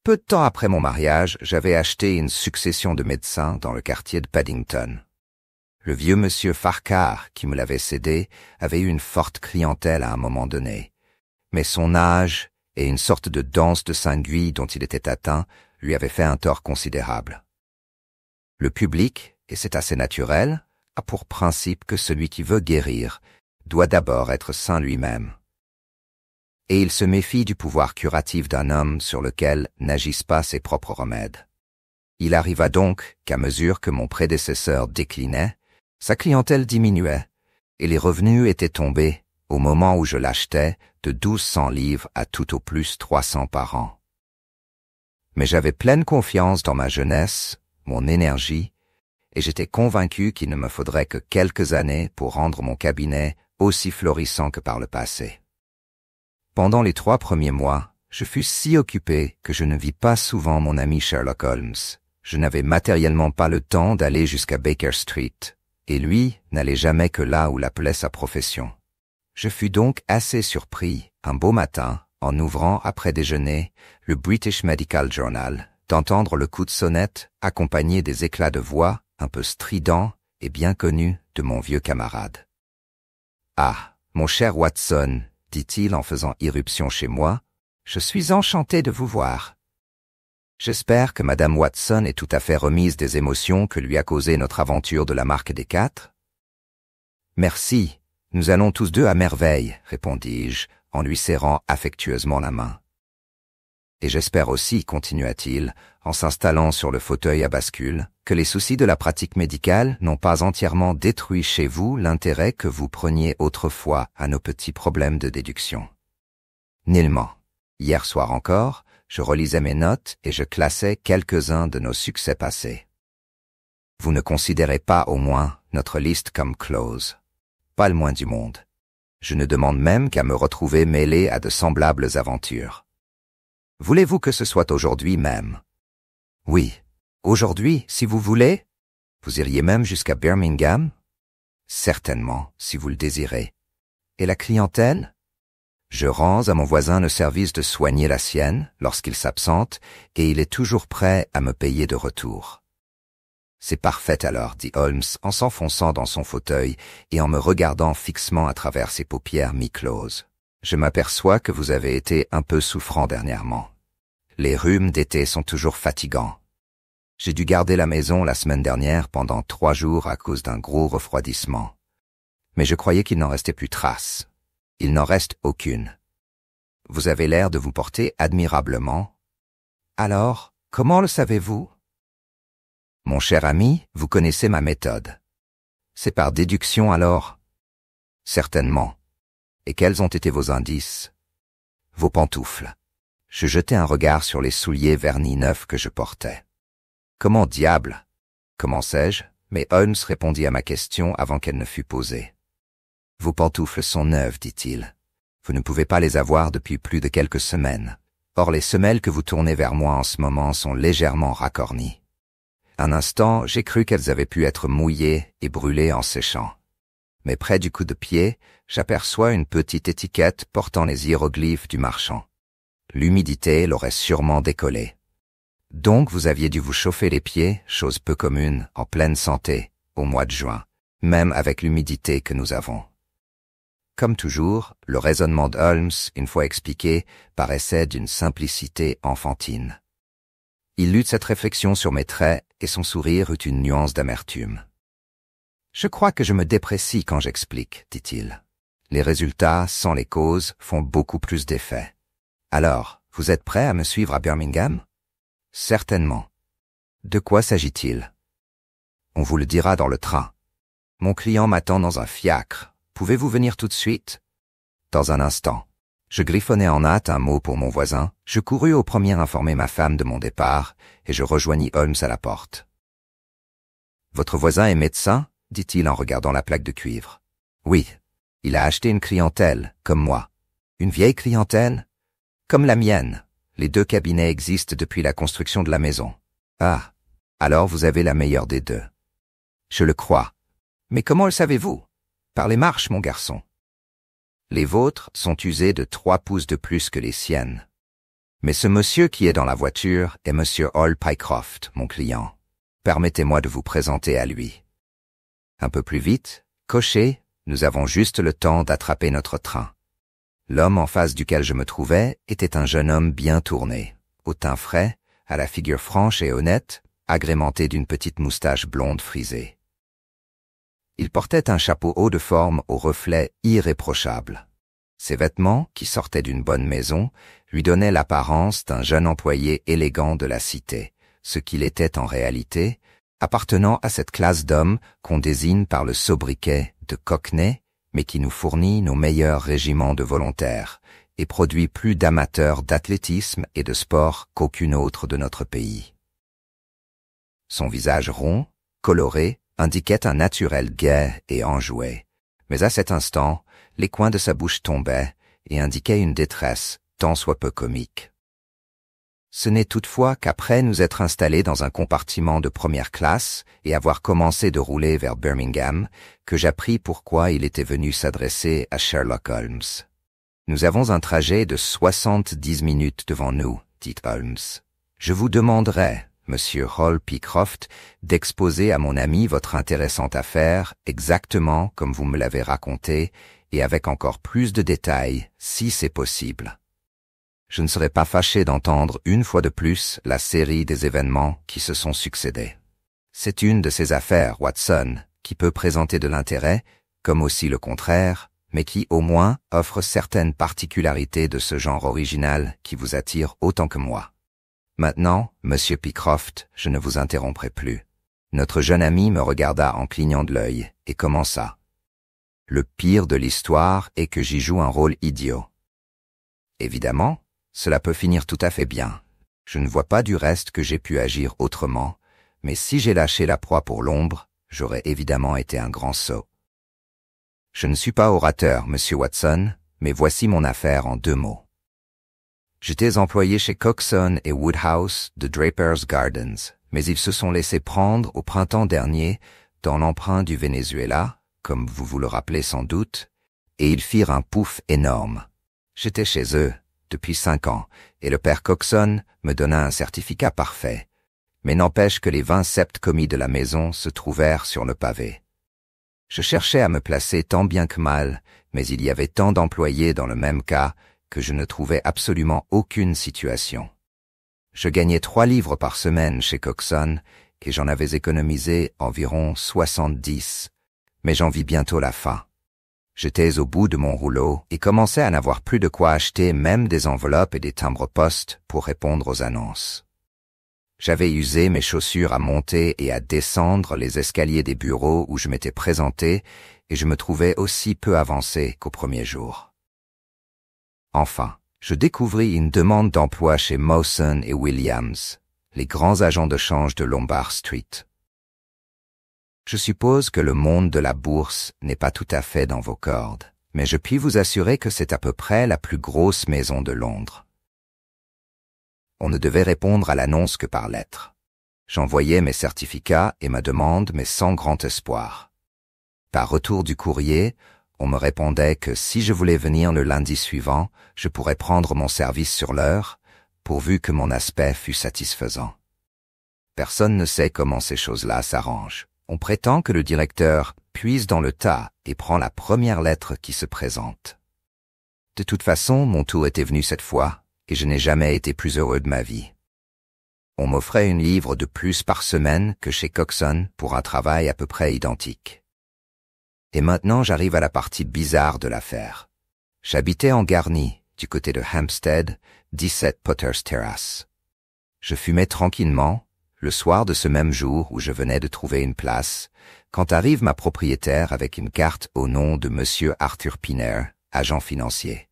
Peu de temps après mon mariage, j'avais acheté une succession de médecins dans le quartier de Paddington. Le vieux monsieur Farquhar, qui me l'avait cédé, avait eu une forte clientèle à un moment donné. Mais son âge et une sorte de danse de Saint-Guy dont il était atteint lui avaient fait un tort considérable. Le public, et c'est assez naturel, a pour principe que celui qui veut guérir doit d'abord être sain lui-même. Et il se méfie du pouvoir curatif d'un homme sur lequel n'agissent pas ses propres remèdes. Il arriva donc qu'à mesure que mon prédécesseur déclinait, sa clientèle diminuait, et les revenus étaient tombés, au moment où je l'achetais, de 1200 livres à tout au plus 300 par an. Mais j'avais pleine confiance dans ma jeunesse, mon énergie, et j'étais convaincu qu'il ne me faudrait que quelques années pour rendre mon cabinet aussi florissant que par le passé. Pendant les 3 premiers mois, je fus si occupé que je ne vis pas souvent mon ami Sherlock Holmes. Je n'avais matériellement pas le temps d'aller jusqu'à Baker Street, et lui n'allait jamais que là où l'appelait sa profession. Je fus donc assez surpris, un beau matin, en ouvrant après déjeuner le British Medical Journal, d'entendre le coup de sonnette accompagné des éclats de voix un peu stridents et bien connus de mon vieux camarade. « Ah, mon cher Watson, dit-il en faisant irruption chez moi, je suis enchanté de vous voir. J'espère que Madame Watson est tout à fait remise des émotions que lui a causées notre aventure de la Marque des 4. Merci, nous allons tous deux à merveille, répondis-je, en lui serrant affectueusement la main. Et j'espère aussi, continua-t-il, en s'installant sur le fauteuil à bascule, que les soucis de la pratique médicale n'ont pas entièrement détruit chez vous l'intérêt que vous preniez autrefois à nos petits problèmes de déduction. Nullement. Hier soir encore, je relisais mes notes et je classais quelques-uns de nos succès passés. Vous ne considérez pas au moins notre liste comme close. Pas le moins du monde. Je ne demande même qu'à me retrouver mêlé à de semblables aventures. Voulez-vous que ce soit aujourd'hui même? Oui, aujourd'hui, si vous voulez. Vous iriez même jusqu'à Birmingham? Certainement, si vous le désirez. Et la clientèle? Je rends à mon voisin le service de soigner la sienne lorsqu'il s'absente, et il est toujours prêt à me payer de retour. C'est parfait alors, dit Holmes en s'enfonçant dans son fauteuil et en me regardant fixement à travers ses paupières mi-closes. Je m'aperçois que vous avez été un peu souffrant dernièrement. Les rhumes d'été sont toujours fatigants. J'ai dû garder la maison la semaine dernière pendant 3 jours à cause d'un gros refroidissement. Mais je croyais qu'il n'en restait plus trace. Il n'en reste aucune. Vous avez l'air de vous porter admirablement. Alors, comment le savez-vous? Mon cher ami, vous connaissez ma méthode. C'est par déduction alors? Certainement. Et quels ont été vos indices? Vos pantoufles. Je jetai un regard sur les souliers vernis neufs que je portais. Comment diable? Commençai-je, mais Holmes répondit à ma question avant qu'elle ne fût posée. Vos pantoufles sont neuves, dit-il. Vous ne pouvez pas les avoir depuis plus de quelques semaines. Or les semelles que vous tournez vers moi en ce moment sont légèrement racornies. Un instant, j'ai cru qu'elles avaient pu être mouillées et brûlées en séchant. Mais près du coup de pied, j'aperçois une petite étiquette portant les hiéroglyphes du marchand. L'humidité l'aurait sûrement décollé. Donc vous aviez dû vous chauffer les pieds, chose peu commune, en pleine santé, au mois de juin, même avec l'humidité que nous avons. Comme toujours, le raisonnement d'Holmes, une fois expliqué, paraissait d'une simplicité enfantine. Il lut cette réflexion sur mes traits et son sourire eut une nuance d'amertume. « Je crois que je me déprécie quand j'explique, dit-il. Les résultats, sans les causes, font beaucoup plus d'effet. Alors, vous êtes prêt à me suivre à Birmingham? Certainement. De quoi s'agit-il? On vous le dira dans le train. Mon client m'attend dans un fiacre. Pouvez-vous venir tout de suite? Dans un instant. Je griffonnai en hâte un mot pour mon voisin, je courus au premier informer ma femme de mon départ, et je rejoignis Holmes à la porte. Votre voisin est médecin? Dit-il en regardant la plaque de cuivre. Oui, il a acheté une clientèle, comme moi. Une vieille clientèle? Comme la mienne. Les 2 cabinets existent depuis la construction de la maison. Ah, alors vous avez la meilleure des 2. Je le crois. Mais comment le savez-vous? Par les marches, mon garçon. Les vôtres sont usées de 3 pouces de plus que les siennes. Mais ce monsieur qui est dans la voiture est monsieur Hall Pycroft, mon client. Permettez-moi de vous présenter à lui. Un peu plus vite, cocher, nous avons juste le temps d'attraper notre train. L'homme en face duquel je me trouvais était un jeune homme bien tourné, au teint frais, à la figure franche et honnête, agrémentée d'une petite moustache blonde frisée. Il portait un chapeau haut de forme au reflet irréprochable. Ses vêtements, qui sortaient d'une bonne maison, lui donnaient l'apparence d'un jeune employé élégant de la cité, ce qu'il était en réalité, appartenant à cette classe d'hommes qu'on désigne par le sobriquet de cockney, mais qui nous fournit nos meilleurs régiments de volontaires et produit plus d'amateurs d'athlétisme et de sport qu'aucune autre de notre pays. Son visage rond, coloré, indiquait un naturel gai et enjoué, mais à cet instant, les coins de sa bouche tombaient et indiquaient une détresse tant soit peu comique. Ce n'est toutefois qu'après nous être installés dans un compartiment de première classe et avoir commencé de rouler vers Birmingham que j'appris pourquoi il était venu s'adresser à Sherlock Holmes. Nous avons un trajet de 70 minutes devant nous, dit Holmes. Je vous demanderai, monsieur Hall Pycroft, d'exposer à mon ami votre intéressante affaire exactement comme vous me l'avez raconté et avec encore plus de détails, si c'est possible. Je ne serais pas fâché d'entendre une fois de plus la série des événements qui se sont succédés. C'est une de ces affaires, Watson, qui peut présenter de l'intérêt, comme aussi le contraire, mais qui au moins offre certaines particularités de ce genre original qui vous attire autant que moi. Maintenant, monsieur Pycroft, je ne vous interromprai plus. Notre jeune ami me regarda en clignant de l'œil et commença. Le pire de l'histoire est que j'y joue un rôle idiot. Évidemment, cela peut finir tout à fait bien. Je ne vois pas du reste que j'ai pu agir autrement, mais si j'ai lâché la proie pour l'ombre, j'aurais évidemment été un grand sot. Je ne suis pas orateur, monsieur Watson, mais voici mon affaire en 2 mots. J'étais employé chez Coxon et Woodhouse de Draper's Gardens, mais ils se sont laissés prendre au printemps dernier dans l'emprunt du Venezuela, comme vous vous le rappelez sans doute, et ils firent un pouf énorme. J'étais chez eux depuis 5 ans, et le père Coxon me donna un certificat parfait, mais n'empêche que les 20 septes commis de la maison se trouvèrent sur le pavé. Je cherchais à me placer tant bien que mal, mais il y avait tant d'employés dans le même cas que je ne trouvais absolument aucune situation. Je gagnais 3 livres par semaine chez Coxon, et j'en avais économisé environ 70, mais j'en vis bientôt la fin. J'étais au bout de mon rouleau et commençais à n'avoir plus de quoi acheter même des enveloppes et des timbres-poste pour répondre aux annonces. J'avais usé mes chaussures à monter et à descendre les escaliers des bureaux où je m'étais présenté et je me trouvais aussi peu avancé qu'au premier jour. Enfin, je découvris une demande d'emploi chez Mawson et Williams, les grands agents de change de Lombard Street. Je suppose que le monde de la bourse n'est pas tout à fait dans vos cordes, mais je puis vous assurer que c'est à peu près la plus grosse maison de Londres. On ne devait répondre à l'annonce que par lettre. J'envoyais mes certificats et ma demande, mais sans grand espoir. Par retour du courrier, on me répondait que si je voulais venir le lundi suivant, je pourrais prendre mon service sur l'heure, pourvu que mon aspect fût satisfaisant. Personne ne sait comment ces choses-là s'arrangent. On prétend que le directeur puise dans le tas et prend la première lettre qui se présente. De toute façon, mon tour était venu cette fois, et je n'ai jamais été plus heureux de ma vie. On m'offrait 1 livre de plus par semaine que chez Coxon pour un travail à peu près identique. Et maintenant j'arrive à la partie bizarre de l'affaire. J'habitais en Garni, du côté de Hampstead, 17 Potter's Terrace. Je fumais tranquillement, le soir de ce même jour où je venais de trouver une place, quand arrive ma propriétaire avec une carte au nom de monsieur Arthur Piner, agent financier.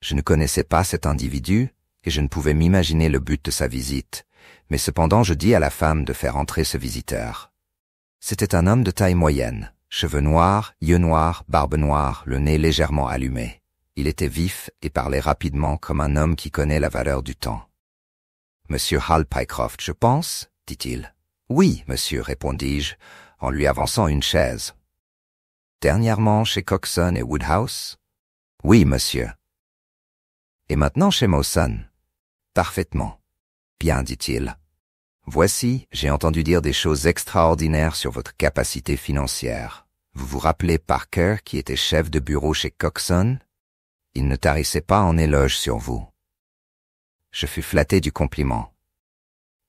Je ne connaissais pas cet individu et je ne pouvais m'imaginer le but de sa visite, mais cependant je dis à la femme de faire entrer ce visiteur. C'était un homme de taille moyenne, cheveux noirs, yeux noirs, barbe noire, le nez légèrement allumé. Il était vif et parlait rapidement comme un homme qui connaît la valeur du temps. « Monsieur Hall Pycroft, je pense ?» dit-il. « Oui, monsieur, répondis-je, en lui avançant une chaise. »« Dernièrement chez Coxon et Woodhouse ?»« Oui, monsieur. »« Et maintenant chez Mawson ?» Parfaitement. Bien, dit-il. Voici, j'ai entendu dire des choses extraordinaires sur votre capacité financière. Vous vous rappelez Parker qui était chef de bureau chez Coxon? Il ne tarissait pas en éloges sur vous. Je fus flatté du compliment.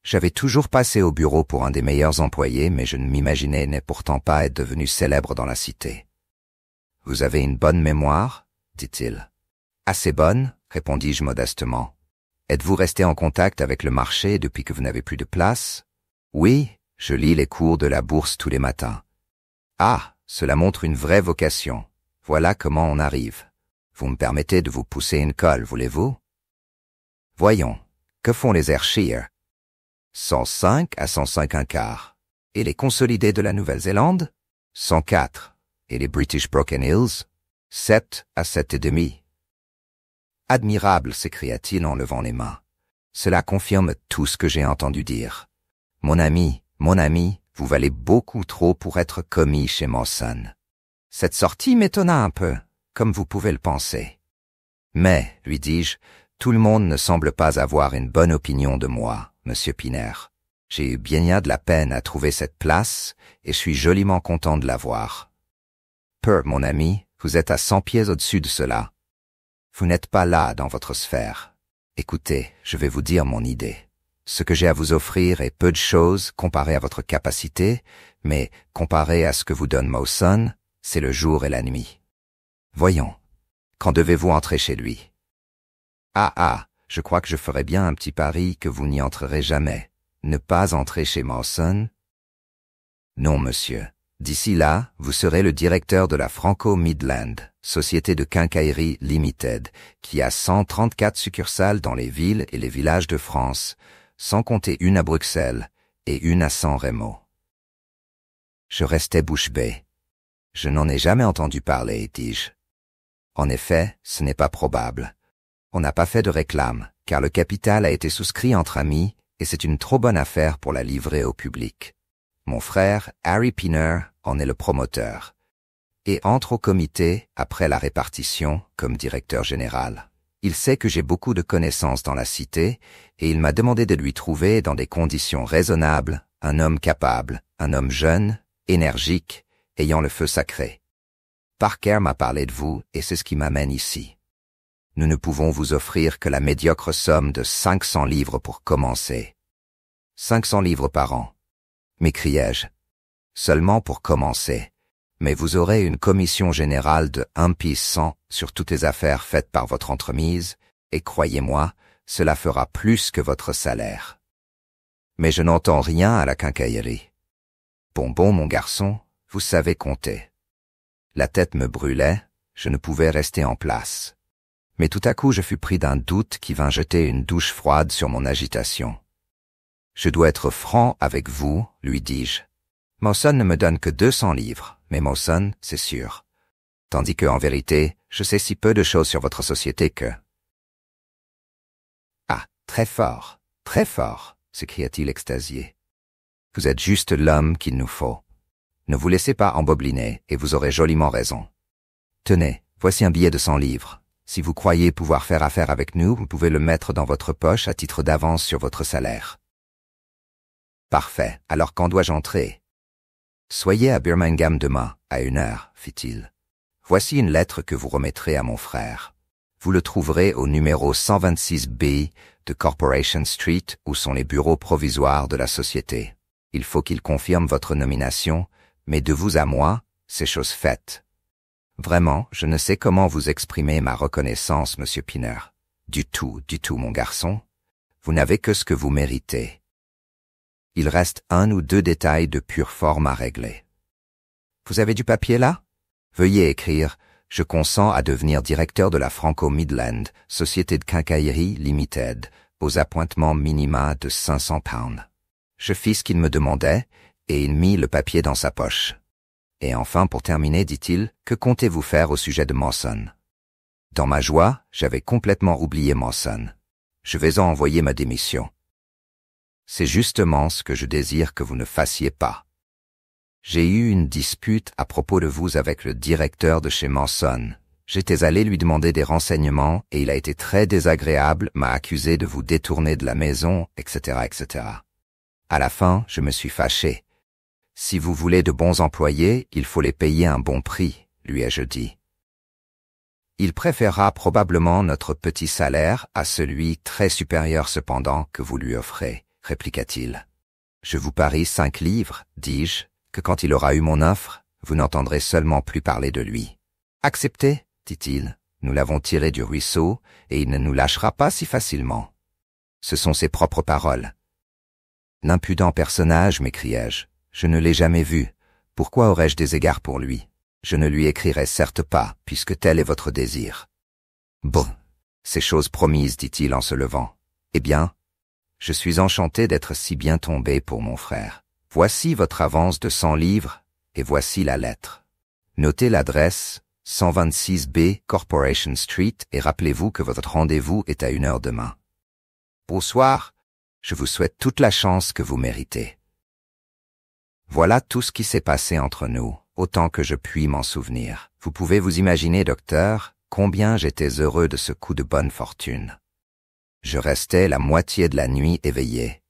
J'avais toujours passé au bureau pour un des meilleurs employés, mais je ne m'imaginais pourtant pas être devenu célèbre dans la cité. « Vous avez une bonne mémoire ?» dit-il. « Assez bonne ?» répondis-je modestement. « Êtes-vous resté en contact avec le marché depuis que vous n'avez plus de place ?»« Oui, je lis les cours de la bourse tous les matins. »« Ah, cela montre une vraie vocation. Voilà comment on arrive. Vous me permettez de vous pousser une colle, voulez-vous ?»« Voyons, que font les Ayrshire ?»« 105 à 105 un quart. Et les consolidés de la Nouvelle-Zélande? 104. Et les British Broken Hills? 7 à 7 et demi. Admirable, s'écria-t-il en levant les mains. Cela confirme tout ce que j'ai entendu dire. Mon ami, vous valez beaucoup trop pour être commis chez Mawson. Cette sortie m'étonna un peu, comme vous pouvez le penser. Mais, lui dis-je, tout le monde ne semble pas avoir une bonne opinion de moi, Monsieur Piner. J'ai eu bien de la peine à trouver cette place et suis joliment content de l'avoir. Peu, mon ami, vous êtes à 100 pieds au-dessus de cela. Vous n'êtes pas là dans votre sphère. Écoutez, je vais vous dire mon idée. Ce que j'ai à vous offrir est peu de choses comparé à votre capacité, mais comparé à ce que vous donne Mawson, c'est le jour et la nuit. Voyons, quand devez-vous entrer chez lui? Ah, je crois que je ferais bien un petit pari que vous n'y entrerez jamais. Ne pas entrer chez Mawson? Non, monsieur. D'ici là, vous serez le directeur de la Franco-Midland, société de quincaillerie Limited, qui a 134 succursales dans les villes et les villages de France, sans compter une à Bruxelles et une à San Remo. Je restais bouche bée. Je n'en ai jamais entendu parler, dis-je. En effet, ce n'est pas probable. On n'a pas fait de réclame, car le capital a été souscrit entre amis et c'est une trop bonne affaire pour la livrer au public. Mon frère, Harry Piner, en est le promoteur et entre au comité après la répartition comme directeur général. Il sait que j'ai beaucoup de connaissances dans la cité et il m'a demandé de lui trouver dans des conditions raisonnables un homme capable, un homme jeune, énergique, ayant le feu sacré. Parker m'a parlé de vous et c'est ce qui m'amène ici. Nous ne pouvons vous offrir que la médiocre somme de 500 livres pour commencer. 500 livres par an, m'écriai-je. Seulement pour commencer. Mais vous aurez une commission générale de 1% sur toutes les affaires faites par votre entremise, et croyez-moi, cela fera plus que votre salaire. Mais je n'entends rien à la quincaillerie. Bon, mon garçon, vous savez compter. La tête me brûlait, je ne pouvais rester en place. Mais tout à coup je fus pris d'un doute qui vint jeter une douche froide sur mon agitation. Je dois être franc avec vous, lui dis-je. Mawson ne me donne que 200 livres, mais Mawson, c'est sûr. Tandis que, en vérité, je sais si peu de choses sur votre société que... Ah, très fort, s'écria-t-il extasié. Vous êtes juste l'homme qu'il nous faut. Ne vous laissez pas embobiner et vous aurez joliment raison. Tenez, voici un billet de 100 livres. Si vous croyez pouvoir faire affaire avec nous, vous pouvez le mettre dans votre poche à titre d'avance sur votre salaire. Parfait, alors quand dois-je entrer? Soyez à Birmingham demain, à 1h, fit-il. Voici une lettre que vous remettrez à mon frère. Vous le trouverez au numéro 126B de Corporation Street où sont les bureaux provisoires de la société. Il faut qu'il confirme votre nomination, mais de vous à moi, c'est chose faite. Vraiment, je ne sais comment vous exprimer ma reconnaissance, Monsieur Piner. Du tout, mon garçon. Vous n'avez que ce que vous méritez. Il reste 1 ou 2 détails de pure forme à régler. Vous avez du papier là? Veuillez écrire « Je consens à devenir directeur de la Franco-Midland, société de quincaillerie Limited, aux appointements minima de 500 pounds. » Je fis ce qu'il me demandait, et il mit le papier dans sa poche. Et enfin, pour terminer, dit-il, que comptez-vous faire au sujet de Mawson? Dans ma joie, j'avais complètement oublié Mawson. Je vais en envoyer ma démission. C'est justement ce que je désire que vous ne fassiez pas. J'ai eu une dispute à propos de vous avec le directeur de chez Mawson, J'étais allé lui demander des renseignements et il a été très désagréable, m'a accusé de vous détourner de la maison, etc., etc. À la fin, je me suis fâché. Si vous voulez de bons employés, il faut les payer un bon prix, lui ai-je dit. Il préférera probablement notre petit salaire à celui très supérieur cependant que vous lui offrez, répliqua-t-il. Je vous parie 5 livres, dis-je, que quand il aura eu mon offre, vous n'entendrez seulement plus parler de lui. Acceptez, dit-il. Nous l'avons tiré du ruisseau et il ne nous lâchera pas si facilement. Ce sont ses propres paroles. L'impudent personnage, m'écriai-je. Je ne l'ai jamais vu. Pourquoi aurais-je des égards pour lui? Je ne lui écrirai certes pas, puisque tel est votre désir. Bon, c'est chose promise, dit-il en se levant. Eh bien, je suis enchanté d'être si bien tombé pour mon frère. Voici votre avance de 100 livres, et voici la lettre. Notez l'adresse 126B Corporation Street et rappelez-vous que votre rendez-vous est à 1h demain. Bonsoir, je vous souhaite toute la chance que vous méritez. Voilà tout ce qui s'est passé entre nous, autant que je puis m'en souvenir. Vous pouvez vous imaginer, docteur, combien j'étais heureux de ce coup de bonne fortune. Je restais la moitié de la nuit éveillé,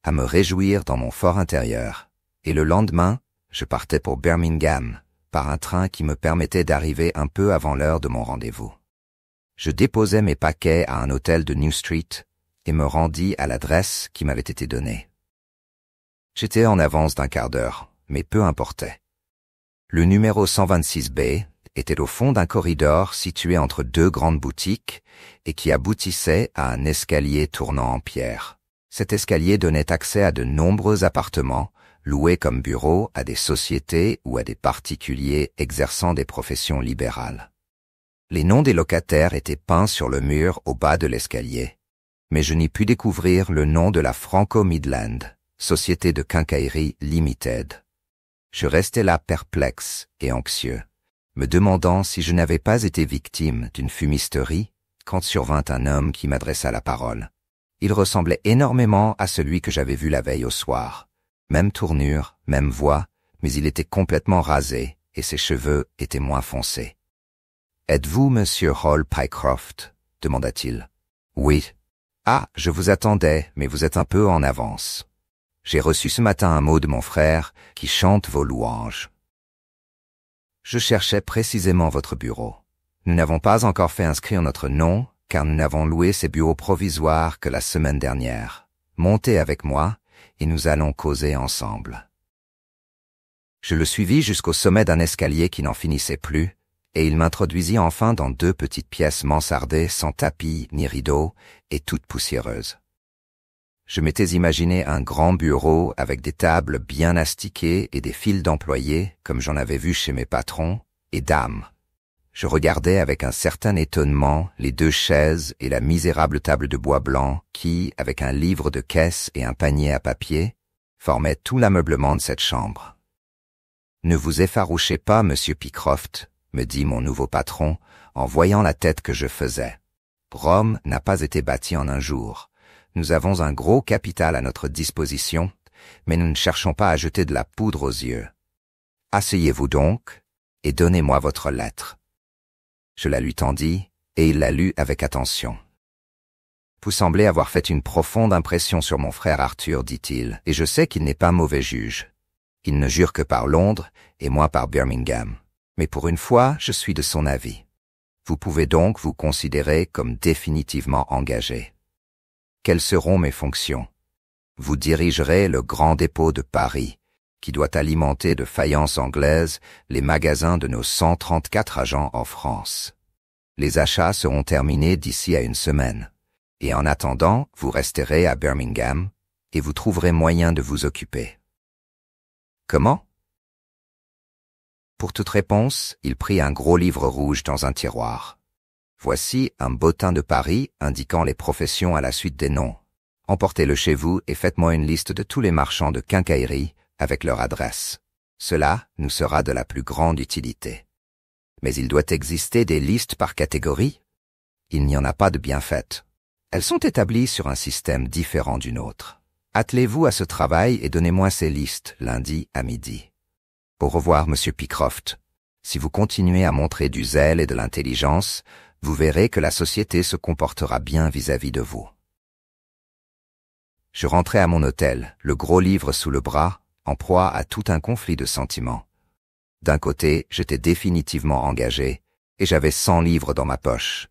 à me réjouir dans mon fort intérieur, et le lendemain, je partais pour Birmingham, par un train qui me permettait d'arriver un peu avant l'heure de mon rendez-vous. Je déposai mes paquets à un hôtel de New Street et me rendis à l'adresse qui m'avait été donnée. J'étais en avance d'un quart d'heure, mais peu importait. Le numéro 126B était au fond d'un corridor situé entre 2 grandes boutiques et qui aboutissait à un escalier tournant en pierre. Cet escalier donnait accès à de nombreux appartements, loués comme bureaux à des sociétés ou à des particuliers exerçant des professions libérales. Les noms des locataires étaient peints sur le mur au bas de l'escalier, mais je n'y pus découvrir le nom de la Franco-Midland, société de quincaillerie Limited. Je restais là perplexe et anxieux, me demandant si je n'avais pas été victime d'une fumisterie quand survint un homme qui m'adressa la parole. Il ressemblait énormément à celui que j'avais vu la veille au soir. Même tournure, même voix, mais il était complètement rasé et ses cheveux étaient moins foncés. « Êtes-vous Monsieur Hall Pycroft » demanda-t-il. « Oui. »« Ah, je vous attendais, mais vous êtes un peu en avance. J'ai reçu ce matin un mot de mon frère qui chante vos louanges. » Je cherchais précisément votre bureau. Nous n'avons pas encore fait inscrire notre nom, car nous n'avons loué ces bureaux provisoires que la semaine dernière. Montez avec moi, et nous allons causer ensemble. Je le suivis jusqu'au sommet d'un escalier qui n'en finissait plus, et il m'introduisit enfin dans 2 petites pièces mansardées sans tapis ni rideaux et toutes poussiéreuses. Je m'étais imaginé un grand bureau avec des tables bien astiquées et des files d'employés, comme j'en avais vu chez mes patrons, et dames. Je regardais avec un certain étonnement les 2 chaises et la misérable table de bois blanc qui, avec un livre de caisse et un panier à papier, formaient tout l'ameublement de cette chambre. « Ne vous effarouchez pas, monsieur Pycroft, » me dit mon nouveau patron, en voyant la tête que je faisais. « Rome n'a pas été bâtie en un jour. Nous avons un gros capital à notre disposition, mais nous ne cherchons pas à jeter de la poudre aux yeux. Asseyez-vous donc et donnez-moi votre lettre. » Je la lui tendis, et il la lut avec attention. « Vous semblez avoir fait une profonde impression sur mon frère Arthur, dit-il, et je sais qu'il n'est pas mauvais juge. Il ne jure que par Londres, et moi par Birmingham. Mais pour une fois, je suis de son avis. Vous pouvez donc vous considérer comme définitivement engagé. Quelles seront mes fonctions? Vous dirigerez le grand dépôt de Paris, qui doit alimenter de faïence anglaise les magasins de nos 134 agents en France. Les achats seront terminés d'ici à 1 semaine, et en attendant, vous resterez à Birmingham et vous trouverez moyen de vous occuper. Comment? Pour toute réponse, il prit un gros livre rouge dans un tiroir. Voici un bottin de Paris indiquant les professions à la suite des noms. Emportez-le chez vous et faites-moi une liste de tous les marchands de quincaillerie avec leur adresse. Cela nous sera de la plus grande utilité. Mais il doit exister des listes par catégorie. Il n'y en a pas de bien faites. Elles sont établies sur un système différent du nôtre. Attelez-vous à ce travail et donnez-moi ces listes lundi à midi. Au revoir, monsieur Pycroft. Si vous continuez à montrer du zèle et de l'intelligence, vous verrez que la société se comportera bien vis-à-vis de vous. Je rentrais à mon hôtel, le gros livre sous le bras, en proie à tout un conflit de sentiments. D'un côté, j'étais définitivement engagé, et j'avais 100 livres dans ma poche.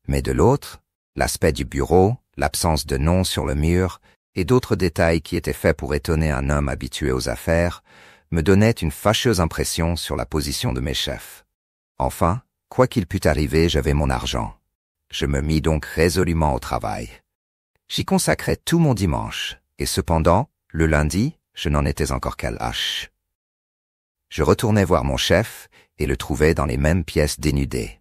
Mais de l'autre, l'aspect du bureau, l'absence de nom sur le mur, et d'autres détails qui étaient faits pour étonner un homme habitué aux affaires, me donnaient une fâcheuse impression sur la position de mes chefs. Enfin, quoi qu'il pût arriver, j'avais mon argent. Je me mis donc résolument au travail. J'y consacrais tout mon dimanche, et cependant, le lundi, je n'en étais encore qu'à l'âche. Je retournai voir mon chef, et le trouvai dans les mêmes pièces dénudées.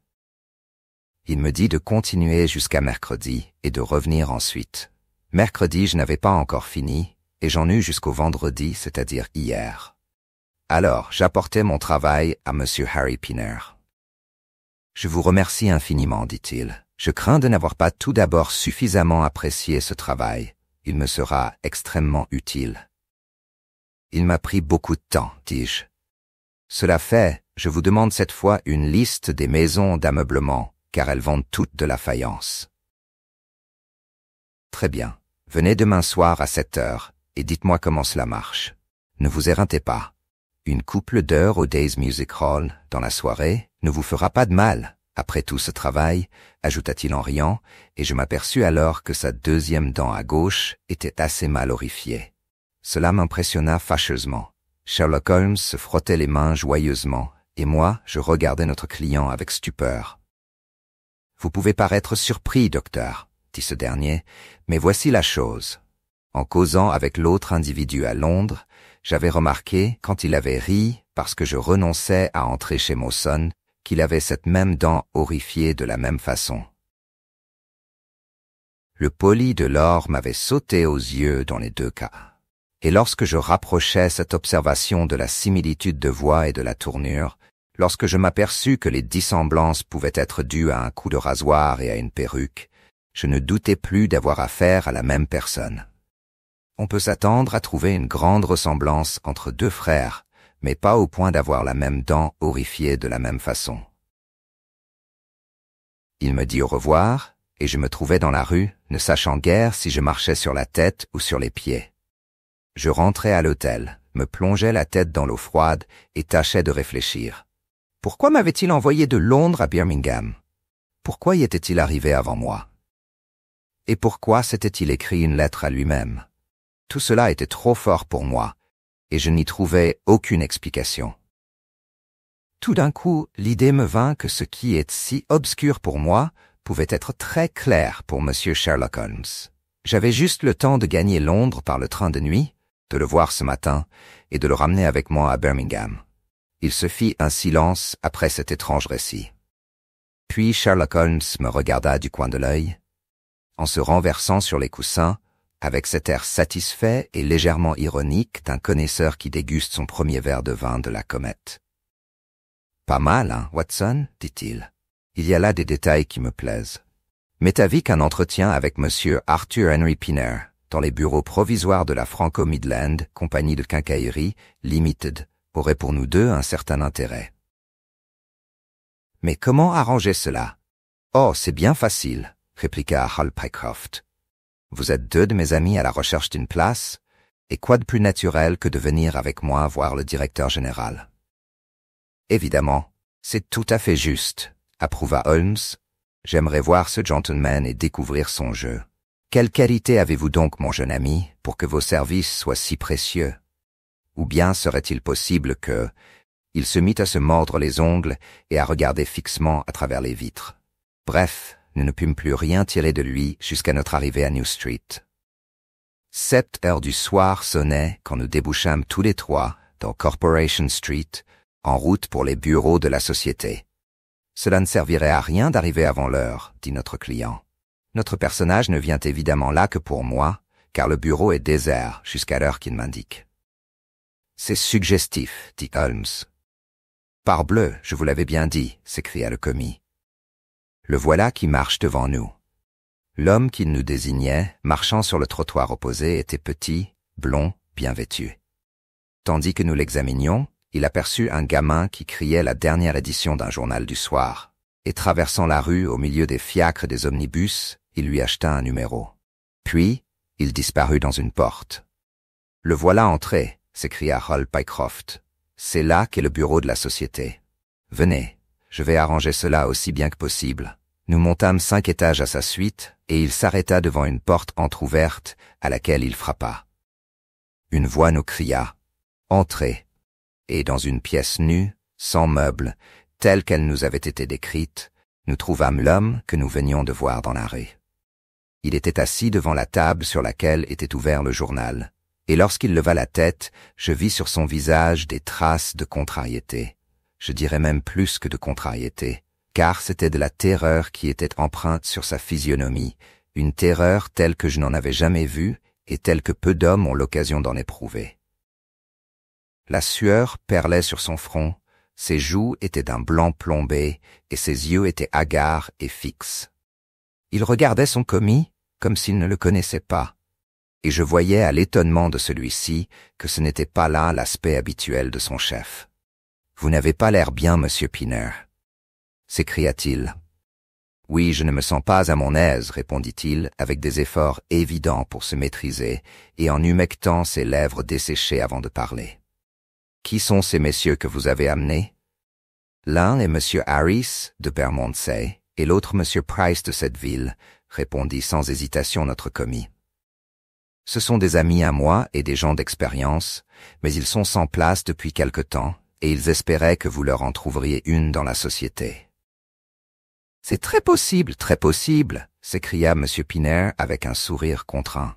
Il me dit de continuer jusqu'à mercredi, et de revenir ensuite. Mercredi, je n'avais pas encore fini, et j'en eus jusqu'au vendredi, c'est-à-dire hier. Alors, j'apportai mon travail à Monsieur Harry Pinner. « Je vous remercie infiniment, dit-il. Je crains de n'avoir pas tout d'abord suffisamment apprécié ce travail. Il me sera extrêmement utile. » Il m'a pris beaucoup de temps, dis-je. Cela fait, je vous demande cette fois une liste des maisons d'ameublement, car elles vendent toutes de la faïence. Très bien. Venez demain soir à 7 heures, et dites-moi comment cela marche. Ne vous éreintez pas. Une couple d'heures au Days Music Hall, dans la soirée, ne vous fera pas de mal. Après tout ce travail, ajouta-t-il en riant, et je m'aperçus alors que sa deuxième dent à gauche était assez mal horrifiée. Cela m'impressionna fâcheusement. Sherlock Holmes se frottait les mains joyeusement, et moi, je regardais notre client avec stupeur. « Vous pouvez paraître surpris, docteur, » dit ce dernier, « mais voici la chose. En causant avec l'autre individu à Londres, j'avais remarqué, quand il avait ri, parce que je renonçais à entrer chez Mawson, qu'il avait cette même dent horrifiée de la même façon. Le poli de l'or m'avait sauté aux yeux dans les deux cas. Et lorsque je rapprochais cette observation de la similitude de voix et de la tournure, lorsque je m'aperçus que les dissemblances pouvaient être dues à un coup de rasoir et à une perruque, je ne doutais plus d'avoir affaire à la même personne. On peut s'attendre à trouver une grande ressemblance entre deux frères, mais pas au point d'avoir la même dent horrifiée de la même façon. Il me dit au revoir, et je me trouvais dans la rue, ne sachant guère si je marchais sur la tête ou sur les pieds. Je rentrais à l'hôtel, me plongeais la tête dans l'eau froide et tâchais de réfléchir. Pourquoi m'avait-il envoyé de Londres à Birmingham? Pourquoi y était-il arrivé avant moi? Et pourquoi s'était-il écrit une lettre à lui-même? Tout cela était trop fort pour moi, et je n'y trouvais aucune explication. Tout d'un coup, l'idée me vint que ce qui est si obscur pour moi pouvait être très clair pour Monsieur Sherlock Holmes. J'avais juste le temps de gagner Londres par le train de nuit, de le voir ce matin, et de le ramener avec moi à Birmingham. Il se fit un silence après cet étrange récit. Puis Sherlock Holmes me regarda du coin de l'œil. En se renversant sur les coussins, avec cet air satisfait et légèrement ironique d'un connaisseur qui déguste son premier verre de vin de la comète. « Pas mal, hein, Watson ?» dit-il. « Il y a là des détails qui me plaisent. M'est avis qu'un entretien avec Monsieur Arthur Henry Pinner, dans les bureaux provisoires de la Franco-Midland Compagnie de Quincaillerie Limited, aurait pour nous deux un certain intérêt. » Mais comment arranger cela? « Oh, c'est bien facile, » répliqua Hall Pycroft. « Vous êtes deux de mes amis à la recherche d'une place, et quoi de plus naturel que de venir avec moi voir le directeur général? » « Évidemment, c'est tout à fait juste, » approuva Holmes. « J'aimerais voir ce gentleman et découvrir son jeu. Quelle qualité avez-vous donc, mon jeune ami, pour que vos services soient si précieux? Ou bien serait-il possible que... » Il se mit à se mordre les ongles et à regarder fixement à travers les vitres. Bref, nous ne pûmes plus rien tirer de lui jusqu'à notre arrivée à New Street. 7 heures du soir sonnaient quand nous débouchâmes tous les trois dans Corporation Street, en route pour les bureaux de la société. Cela ne servirait à rien d'arriver avant l'heure, dit notre client. Notre personnage ne vient évidemment là que pour moi, car le bureau est désert jusqu'à l'heure qu'il m'indique. C'est suggestif, dit Holmes. Parbleu, je vous l'avais bien dit, s'écria le commis. Le voilà qui marche devant nous. L'homme qu'il nous désignait, marchant sur le trottoir opposé, était petit, blond, bien vêtu. Tandis que nous l'examinions, il aperçut un gamin qui criait la dernière édition d'un journal du soir, et traversant la rue au milieu des fiacres et des omnibus, il lui acheta un numéro. Puis, il disparut dans une porte. « Le voilà entré !» s'écria Hall Pycroft. « C'est là qu'est le bureau de la société. Venez, je vais arranger cela aussi bien que possible. » Nous montâmes 5 étages à sa suite, et il s'arrêta devant une porte entr'ouverte à laquelle il frappa. Une voix nous cria « Entrez !» Et dans une pièce nue, sans meubles, telle qu'elle nous avait été décrite, nous trouvâmes l'homme que nous venions de voir dans la rue. Il était assis devant la table sur laquelle était ouvert le journal, et lorsqu'il leva la tête, je vis sur son visage des traces de contrariété. Je dirais même plus que de contrariété, car c'était de la terreur qui était empreinte sur sa physionomie, une terreur telle que je n'en avais jamais vue et telle que peu d'hommes ont l'occasion d'en éprouver. La sueur perlait sur son front, ses joues étaient d'un blanc plombé et ses yeux étaient hagards et fixes. Il regardait son commis comme s'il ne le connaissait pas, et je voyais à l'étonnement de celui-ci que ce n'était pas là l'aspect habituel de son chef. « Vous n'avez pas l'air bien, monsieur Pinner » s'écria-t-il. « Oui, je ne me sens pas à mon aise, répondit-il, avec des efforts évidents pour se maîtriser et en humectant ses lèvres desséchées avant de parler. « Qui sont ces messieurs que vous avez amenés? » L'un est monsieur Harris de Bermondsey et l'autre monsieur Price de cette ville, répondit sans hésitation notre commis. « Ce sont des amis à moi et des gens d'expérience, mais ils sont sans place depuis quelque temps et ils espéraient que vous leur en trouveriez une dans la société. » « C'est très possible, s'écria M. Pinner avec un sourire contraint.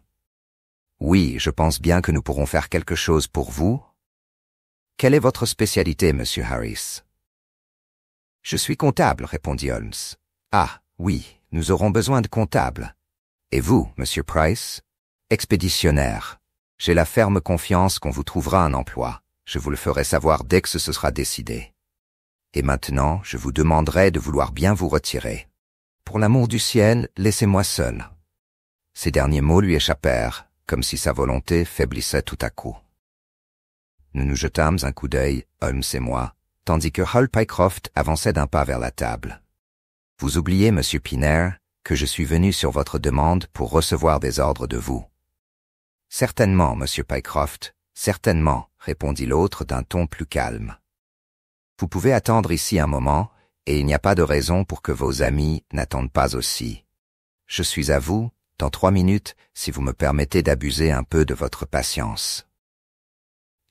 « Oui, je pense bien que nous pourrons faire quelque chose pour vous. Quelle est votre spécialité, monsieur Harris? »« Je suis comptable, répondit Holmes. »« Ah, oui, nous aurons besoin de comptables. Et vous, monsieur Price? »« Expéditionnaire. J'ai la ferme confiance qu'on vous trouvera un emploi. Je vous le ferai savoir dès que ce sera décidé. Et maintenant, je vous demanderai de vouloir bien vous retirer. Pour l'amour du ciel, laissez-moi seul. » Ces derniers mots lui échappèrent, comme si sa volonté faiblissait tout à coup. Nous nous jetâmes un coup d'œil, Holmes et moi, tandis que Hall Pycroft avançait d'un pas vers la table. « Vous oubliez, monsieur Pinner, que je suis venu sur votre demande pour recevoir des ordres de vous. »« Certainement, monsieur Pycroft, certainement, répondit l'autre d'un ton plus calme. Vous pouvez attendre ici un moment, et il n'y a pas de raison pour que vos amis n'attendent pas aussi. Je suis à vous, dans 3 minutes, si vous me permettez d'abuser un peu de votre patience. »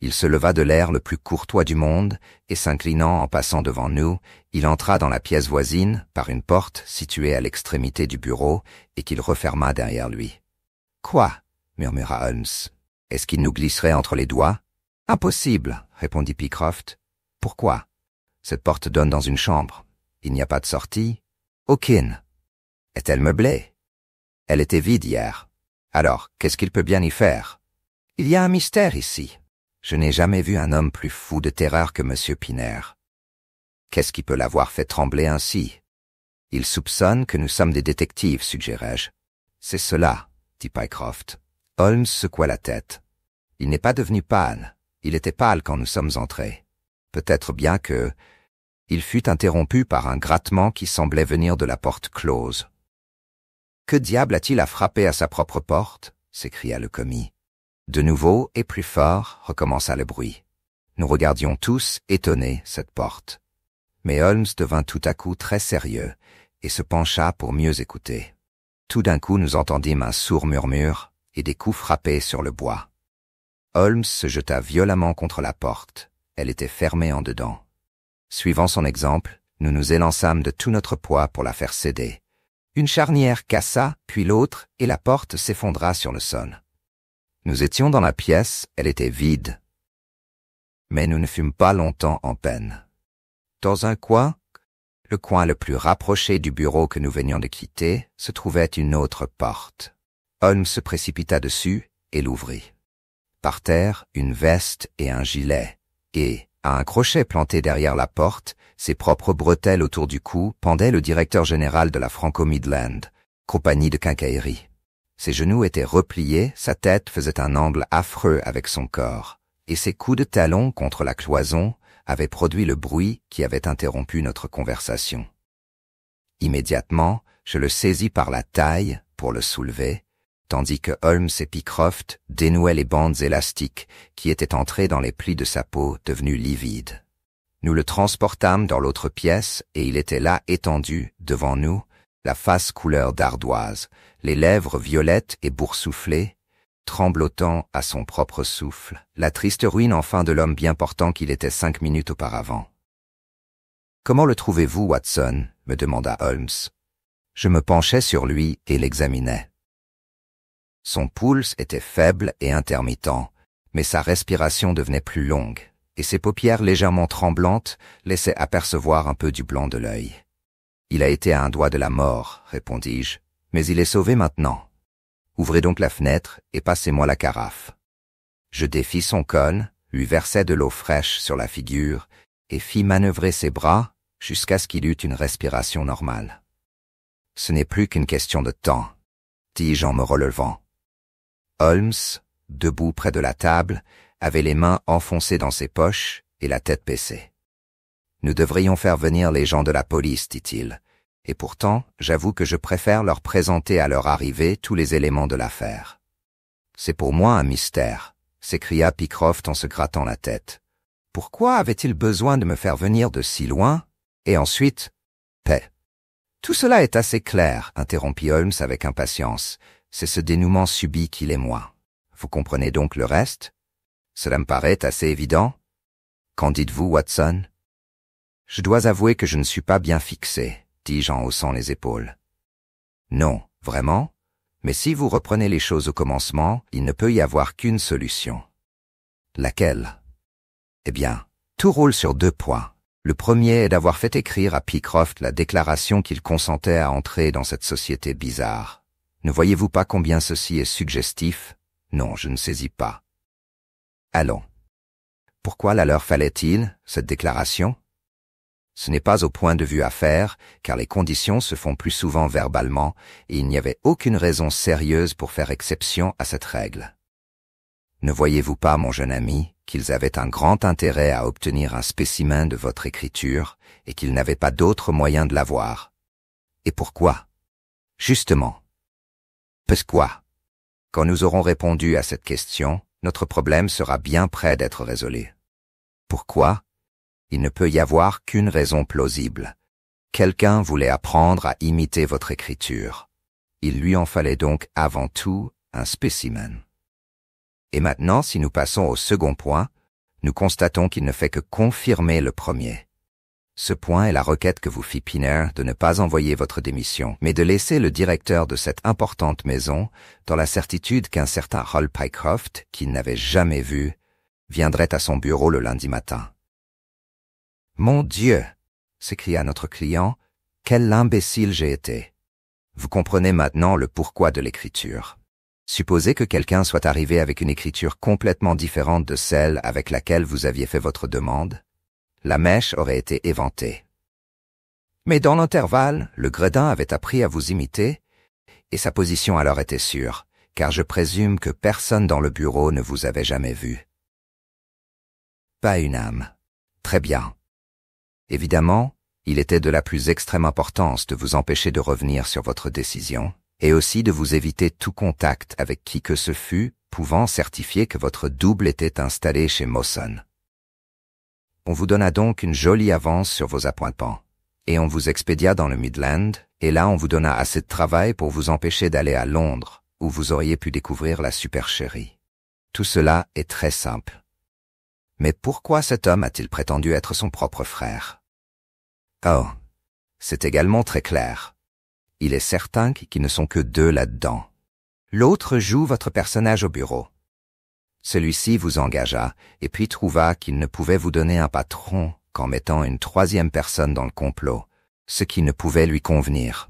Il se leva de l'air le plus courtois du monde, et s'inclinant en passant devant nous, il entra dans la pièce voisine, par une porte située à l'extrémité du bureau, et qu'il referma derrière lui. « Quoi ?» murmura Holmes. « Est-ce qu'il nous glisserait entre les doigts ?»« Impossible, répondit Pycroft. « Pourquoi ? Cette porte donne dans une chambre. Il n'y a pas de sortie ? Aucune. Est-elle meublée ? Elle était vide hier. Alors, qu'est-ce qu'il peut bien y faire ? Il y a un mystère ici. Je n'ai jamais vu un homme plus fou de terreur que M. Pinner. Qu'est-ce qui peut l'avoir fait trembler ainsi ? Il soupçonne que nous sommes des détectives, suggérai-je. C'est cela, dit Pycroft. Holmes secoua la tête. Il n'est pas devenu pâle. Il était pâle quand nous sommes entrés. Peut-être bien que... Il fut interrompu par un grattement qui semblait venir de la porte close. « Que diable a-t-il à frapper à sa propre porte ?» s'écria le commis. De nouveau et plus fort recommença le bruit. Nous regardions tous, étonnés, cette porte. Mais Holmes devint tout à coup très sérieux et se pencha pour mieux écouter. Tout d'un coup nous entendîmes un sourd murmure et des coups frappés sur le bois. Holmes se jeta violemment contre la porte. Elle était fermée en dedans. Suivant son exemple, nous nous élançâmes de tout notre poids pour la faire céder. Une charnière cassa, puis l'autre, et la porte s'effondra sur le sol. Nous étions dans la pièce, elle était vide. Mais nous ne fûmes pas longtemps en peine. Dans un coin, le coin le plus rapproché du bureau que nous venions de quitter, se trouvait une autre porte. Holmes se précipita dessus et l'ouvrit. Par terre, une veste et un gilet, et, à un crochet planté derrière la porte, ses propres bretelles autour du cou, pendait le directeur général de la Franco-Midland, compagnie de quincaillerie. Ses genoux étaient repliés, sa tête faisait un angle affreux avec son corps. et ses coups de talon contre la cloison avaient produit le bruit qui avait interrompu notre conversation. Immédiatement, je le saisis par la taille pour le soulever, tandis que Holmes et Pycroft dénouaient les bandes élastiques qui étaient entrées dans les plis de sa peau devenue livide. Nous le transportâmes dans l'autre pièce et il était là étendu, devant nous, la face couleur d'ardoise, les lèvres violettes et boursouflées, tremblotant à son propre souffle, la triste ruine enfin de l'homme bien portant qu'il était 5 minutes auparavant. « Comment le trouvez-vous, Watson ?» me demanda Holmes. Je me penchai sur lui et l'examinai. Son pouls était faible et intermittent, mais sa respiration devenait plus longue, et ses paupières légèrement tremblantes laissaient apercevoir un peu du blanc de l'œil. « Il a été à un doigt de la mort, répondis-je, mais il est sauvé maintenant. Ouvrez donc la fenêtre et passez-moi la carafe. » Je défis son cône, lui versai de l'eau fraîche sur la figure et fis manœuvrer ses bras jusqu'à ce qu'il eût une respiration normale. « Ce n'est plus qu'une question de temps, » dis-je en me relevant. Holmes, debout près de la table, avait les mains enfoncées dans ses poches et la tête baissée. « Nous devrions faire venir les gens de la police, dit-il, et pourtant, j'avoue que je préfère leur présenter à leur arrivée tous les éléments de l'affaire. »« C'est pour moi un mystère, » s'écria Pycroft en se grattant la tête. « Pourquoi avait-il besoin de me faire venir de si loin? Et ensuite, paix. »« Tout cela est assez clair, » interrompit Holmes avec impatience. « C'est ce dénouement subit qu'il est moi. Vous comprenez donc le reste? Cela me paraît assez évident. Qu'en dites-vous, Watson? » « Je dois avouer que je ne suis pas bien fixé, » dis-je en haussant les épaules. « Non, vraiment? Mais si vous reprenez les choses au commencement, il ne peut y avoir qu'une solution. »« Laquelle? » « Eh bien, tout roule sur 2 points. Le premier est d'avoir fait écrire à Pycroft la déclaration qu'il consentait à entrer dans cette société bizarre. Ne voyez-vous pas combien ceci est suggestif? Non, je ne saisis pas. Allons. Pourquoi la leur fallait-il, cette déclaration? Ce n'est pas au point de vue à faire, car les conditions se font plus souvent verbalement, et il n'y avait aucune raison sérieuse pour faire exception à cette règle. Ne voyez-vous pas, mon jeune ami, qu'ils avaient un grand intérêt à obtenir un spécimen de votre écriture, et qu'ils n'avaient pas d'autre moyen de l'avoir? Et pourquoi? Justement. Parce quoi? Quand nous aurons répondu à cette question, notre problème sera bien près d'être résolu. Pourquoi? Il ne peut y avoir qu'une raison plausible. Quelqu'un voulait apprendre à imiter votre écriture. Il lui en fallait donc avant tout un spécimen. Et maintenant, si nous passons au second point, nous constatons qu'il ne fait que confirmer le premier. Ce point est la requête que vous fit Pinner de ne pas envoyer votre démission, mais de laisser le directeur de cette importante maison dans la certitude qu'un certain Hall Pycroft, qu'il n'avait jamais vu, viendrait à son bureau le lundi matin. « Mon Dieu !» s'écria notre client, « quel imbécile j'ai été ! Vous comprenez maintenant le pourquoi de l'écriture. Supposez que quelqu'un soit arrivé avec une écriture complètement différente de celle avec laquelle vous aviez fait votre demande. La mèche aurait été éventée. Mais dans l'intervalle, le gredin avait appris à vous imiter, et sa position alors était sûre, car je présume que personne dans le bureau ne vous avait jamais vu. Pas une âme. Très bien. Évidemment, il était de la plus extrême importance de vous empêcher de revenir sur votre décision, et aussi de vous éviter tout contact avec qui que ce fût, pouvant certifier que votre double était installé chez Mawson. On vous donna donc une jolie avance sur vos appointements, et on vous expédia dans le Midland, et là on vous donna assez de travail pour vous empêcher d'aller à Londres, où vous auriez pu découvrir la supercherie. Tout cela est très simple. Mais pourquoi cet homme a-t-il prétendu être son propre frère? Oh, c'est également très clair. Il est certain qu'ils ne sont que 2 là-dedans. L'autre joue votre personnage au bureau. Celui-ci vous engagea, et puis trouva qu'il ne pouvait vous donner un patron qu'en mettant une 3e personne dans le complot, ce qui ne pouvait lui convenir.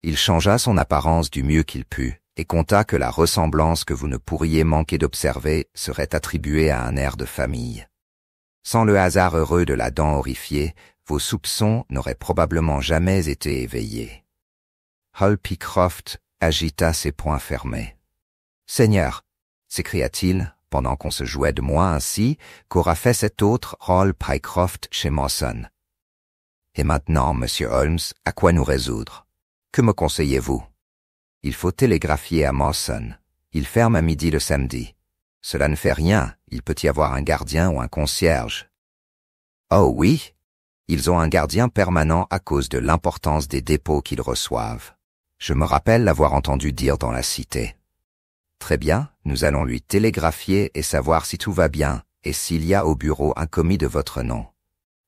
Il changea son apparence du mieux qu'il put, et conta que la ressemblance que vous ne pourriez manquer d'observer serait attribuée à un air de famille. Sans le hasard heureux de la dent horrifiée, vos soupçons n'auraient probablement jamais été éveillés. Hall Pycroft agita ses poings fermés. « Seigneur !» s'écria-t-il pendant qu'on se jouait de moi ainsi, qu'aura fait cet autre Hall Pycroft chez Mawson. Et maintenant, monsieur Holmes, à quoi nous résoudre? Que me conseillez-vous? Il faut télégraphier à Mawson. Il ferme à midi le samedi. Cela ne fait rien, il peut y avoir un gardien ou un concierge. Oh oui, ils ont un gardien permanent à cause de l'importance des dépôts qu'ils reçoivent. Je me rappelle l'avoir entendu dire dans la cité. Très bien, nous allons lui télégraphier et savoir si tout va bien et s'il y a au bureau un commis de votre nom.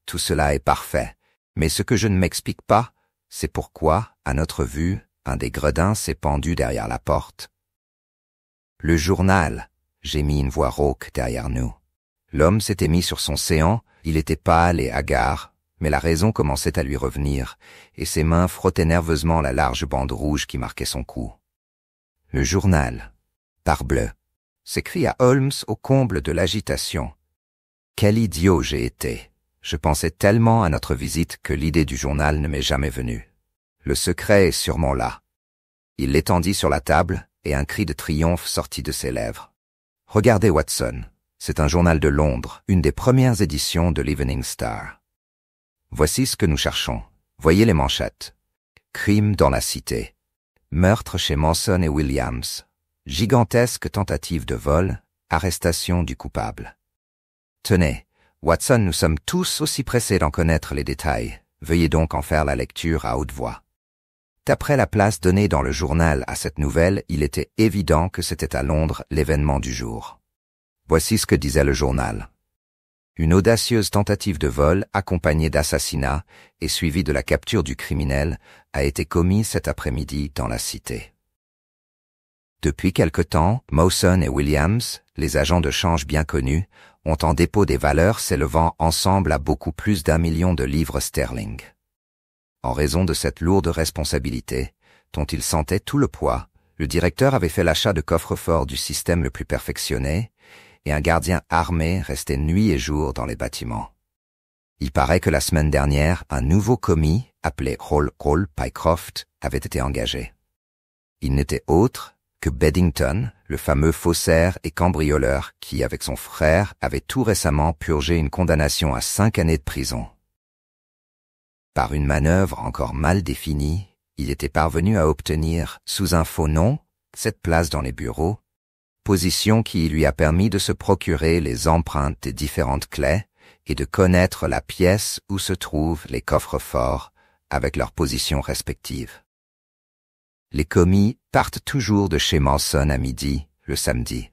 Tout cela est parfait, mais ce que je ne m'explique pas, c'est pourquoi, à notre vue, un des gredins s'est pendu derrière la porte. Le journal, gémit une voix rauque derrière nous. L'homme s'était mis sur son séant, il était pâle et hagard, mais la raison commençait à lui revenir, et ses mains frottaient nerveusement la large bande rouge qui marquait son cou. Le journal. Parbleu, s'écria Holmes au comble de l'agitation. Quel idiot j'ai été. Je pensais tellement à notre visite que l'idée du journal ne m'est jamais venue. Le secret est sûrement là. Il l'étendit sur la table, et un cri de triomphe sortit de ses lèvres. Regardez, Watson, c'est un journal de Londres, une des premières éditions de l'Evening Star. Voici ce que nous cherchons. Voyez les manchettes. Crime dans la cité. Meurtre chez Mawson et Williams. Gigantesque tentative de vol. Arrestation du coupable. Tenez, Watson, nous sommes tous aussi pressés d'en connaître les détails. Veuillez donc en faire la lecture à haute voix. D'après la place donnée dans le journal à cette nouvelle, il était évident que c'était à Londres l'événement du jour. Voici ce que disait le journal. Une audacieuse tentative de vol, accompagnée d'assassinat et suivie de la capture du criminel, a été commise cet après-midi dans la cité. Depuis quelque temps, Mawson et Williams, les agents de change bien connus, ont en dépôt des valeurs s'élevant ensemble à beaucoup plus d'1 million de livres sterling. En raison de cette lourde responsabilité, dont il sentait tout le poids, le directeur avait fait l'achat de coffres-forts du système le plus perfectionné, et un gardien armé restait nuit et jour dans les bâtiments. Il paraît que la semaine dernière, un nouveau commis, appelé Hall Pycroft, avait été engagé. Il n'était autre que Beddington, le fameux faussaire et cambrioleur qui, avec son frère, avait tout récemment purgé une condamnation à 5 années de prison. Par une manœuvre encore mal définie, il était parvenu à obtenir, sous un faux nom, cette place dans les bureaux, position qui lui a permis de se procurer les empreintes des différentes clés et de connaître la pièce où se trouvent les coffres-forts avec leurs positions respectives. Les commis partent toujours de chez Mawson à midi, le samedi.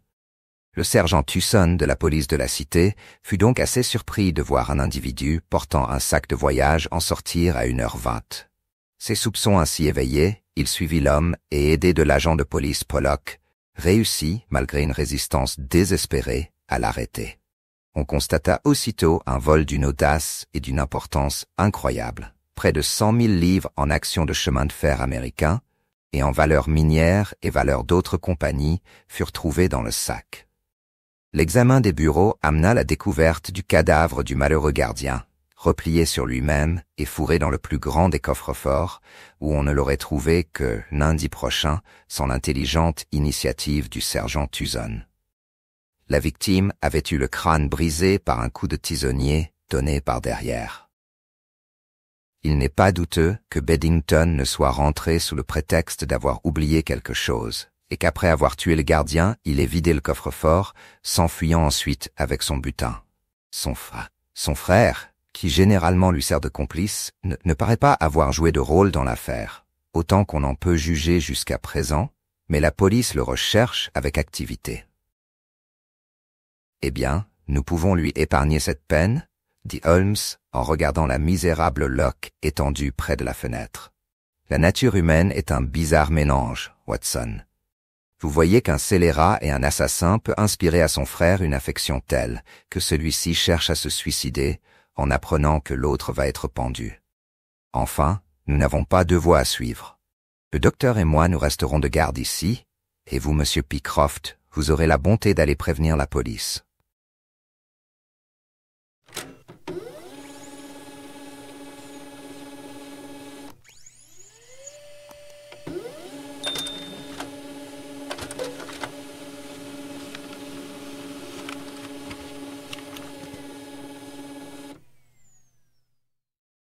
Le sergent Tusson de la police de la cité fut donc assez surpris de voir un individu portant un sac de voyage en sortir à 1h20. Ses soupçons ainsi éveillés, il suivit l'homme et, aidé de l'agent de police Pollock, réussit, malgré une résistance désespérée, à l'arrêter. On constata aussitôt un vol d'une audace et d'une importance incroyables. Près de 100 000 livres en actions de chemin de fer américains et en valeurs minières et valeurs d'autres compagnies furent trouvés dans le sac. L'examen des bureaux amena la découverte du cadavre du malheureux gardien, replié sur lui-même et fourré dans le plus grand des coffres-forts, où on ne l'aurait trouvé que lundi prochain sans l'intelligente initiative du sergent Tusson. La victime avait eu le crâne brisé par un coup de tisonnier donné par derrière. Il n'est pas douteux que Beddington ne soit rentré sous le prétexte d'avoir oublié quelque chose, et qu'après avoir tué le gardien, il ait vidé le coffre-fort, s'enfuyant ensuite avec son butin. Son frère, qui généralement lui sert de complice, ne paraît pas avoir joué de rôle dans l'affaire, autant qu'on en peut juger jusqu'à présent, mais la police le recherche avec activité. Eh bien, nous pouvons lui épargner cette peine, dit Holmes en regardant la misérable loque étendue près de la fenêtre. La nature humaine est un bizarre mélange, Watson. Vous voyez qu'un scélérat et un assassin peut inspirer à son frère une affection telle que celui-ci cherche à se suicider en apprenant que l'autre va être pendu. Enfin, nous n'avons pas deux voies à suivre. Le docteur et moi nous resterons de garde ici, et vous, monsieur Pycroft, vous aurez la bonté d'aller prévenir la police.